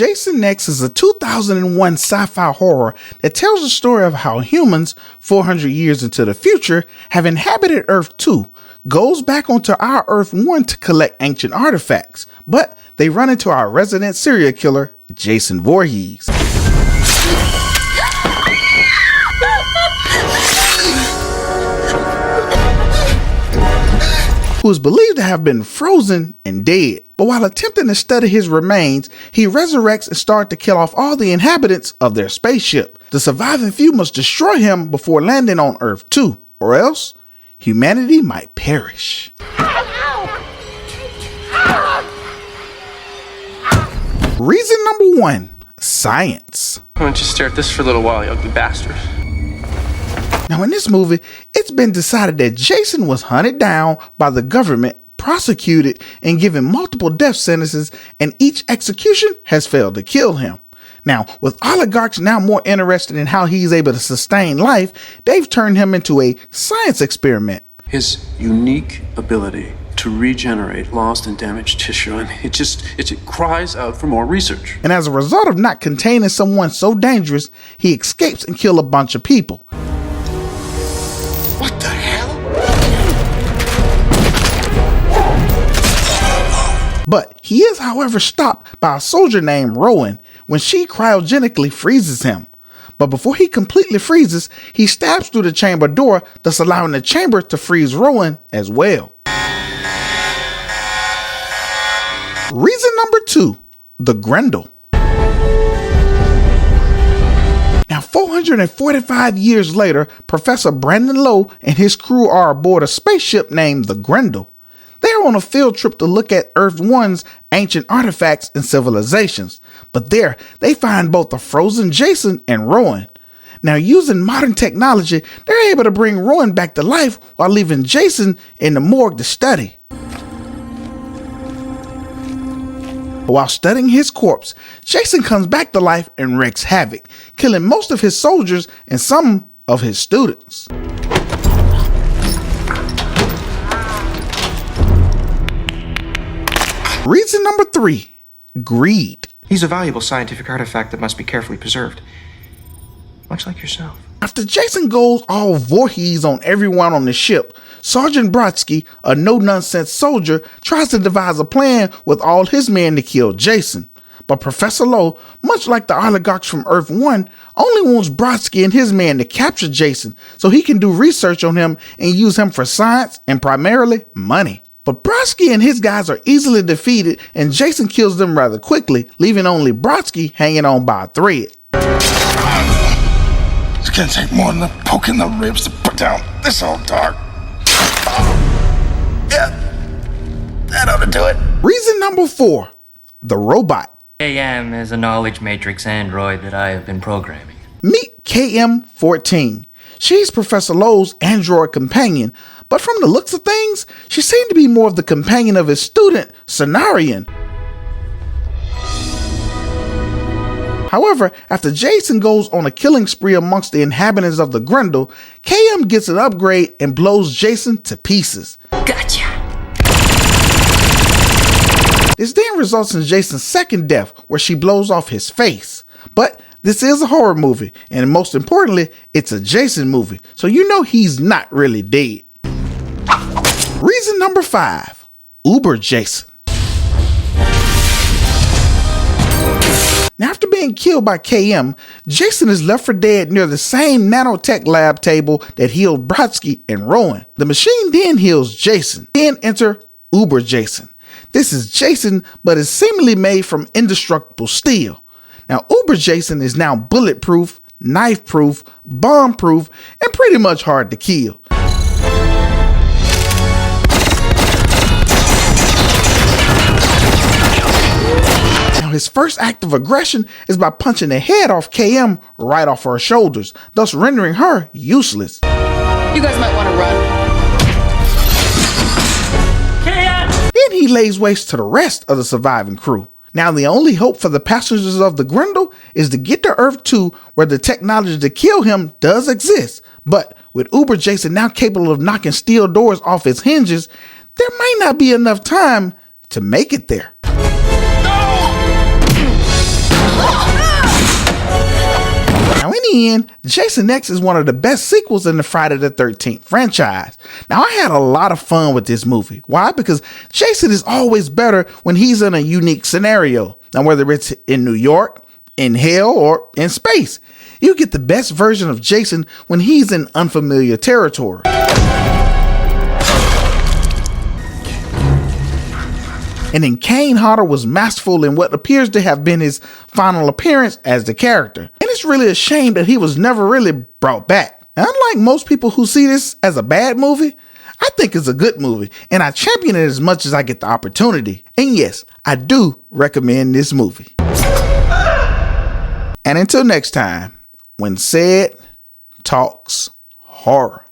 Jason X is a 2001 sci-fi horror that tells the story of how humans, 400 years into the future, have inhabited Earth 2, goes back onto our Earth 1 to collect ancient artifacts, but they run into our resident serial killer, Jason Voorhees. Who is believed to have been frozen and dead. But while attempting to study his remains, he resurrects and starts to kill off all the inhabitants of their spaceship. The surviving few must destroy him before landing on Earth 2, or else humanity might perish. Reason number 1, science. Why don't you stare at this for a little while, you ugly bastard? Now in this movie, it's been decided that Jason was hunted down by the government, prosecuted, and given multiple death sentences, and each execution has failed to kill him. Now, with oligarchs now more interested in how he's able to sustain life, they've turned him into a science experiment. His unique ability to regenerate lost and damaged tissue, I mean, it cries out for more research. And as a result of not containing someone so dangerous, he escapes and kills a bunch of people. What the hell? But he is, however, stopped by a soldier named Rowan when she cryogenically freezes him. But before he completely freezes, he stabs through the chamber door, thus allowing the chamber to freeze Rowan as well. Reason number 2, the Grendel. Now, 445 years later, Professor Brandon Lowe and his crew are aboard a spaceship named the Grendel. They're on a field trip to look at Earth 1's ancient artifacts and civilizations. But there, they find both a frozen Jason and Rowan. Now, using modern technology, they're able to bring Rowan back to life while leaving Jason in the morgue to study. While studying his corpse, Jason comes back to life and wreaks havoc, killing most of his soldiers and some of his students. Reason number 3, greed. He's a valuable scientific artifact that must be carefully preserved, much like yourself. After Jason goes all Voorhees on everyone on the ship, Sergeant Brodsky, a no-nonsense soldier, tries to devise a plan with all his men to kill Jason. But Professor Lowe, much like the oligarchs from Earth 1, only wants Brodsky and his men to capture Jason so he can do research on him and use him for science and primarily money. But Brodsky and his guys are easily defeated and Jason kills them rather quickly, leaving only Brodsky hanging on by a thread. It's gonna take more than a poke in the ribs to put down this old dog. Yeah, that ought to do it. Reason number 4, the robot. KM is a knowledge matrix android that I have been programming. Meet KM-14. She's Professor Lowe's android companion, but from the looks of things, she seemed to be more of the companion of his student, Cenarian. However, after Jason goes on a killing spree amongst the inhabitants of the Grendel, KM gets an upgrade and blows Jason to pieces. Gotcha! This then results in Jason's second death, where she blows off his face. But this is a horror movie, and most importantly, it's a Jason movie, so you know he's not really dead. Reason number 5, Uber Jason. Now, after being killed by KM, Jason is left for dead near the same nanotech lab table that healed Brodsky and Rowan. The machine then heals Jason. Then enter Uber Jason. This is Jason, but is seemingly made from indestructible steel. Now, Uber Jason is now bulletproof, knife-proof, bomb-proof, and pretty much hard to kill. His first act of aggression is by punching the head off KM right off her shoulders, thus rendering her useless. You guys might want to run. KM! Then he lays waste to the rest of the surviving crew. Now the only hope for the passengers of the Grendel is to get to Earth 2, where the technology to kill him does exist. But with Uber Jason now capable of knocking steel doors off its hinges, there might not be enough time to make it there. Now, in the end, Jason X is one of the best sequels in the Friday the 13th franchise. Now, I had a lot of fun with this movie. Why? Because Jason is always better when he's in a unique scenario. Now, whether it's in New York, in hell, or in space, you get the best version of Jason when he's in unfamiliar territory. And then Kane Hodder was masterful in what appears to have been his final appearance as the character. And it's really a shame that he was never really brought back. And unlike most people who see this as a bad movie, I think it's a good movie, and I champion it as much as I get the opportunity. And yes, I do recommend this movie. And until next time, when CEDtalks horror.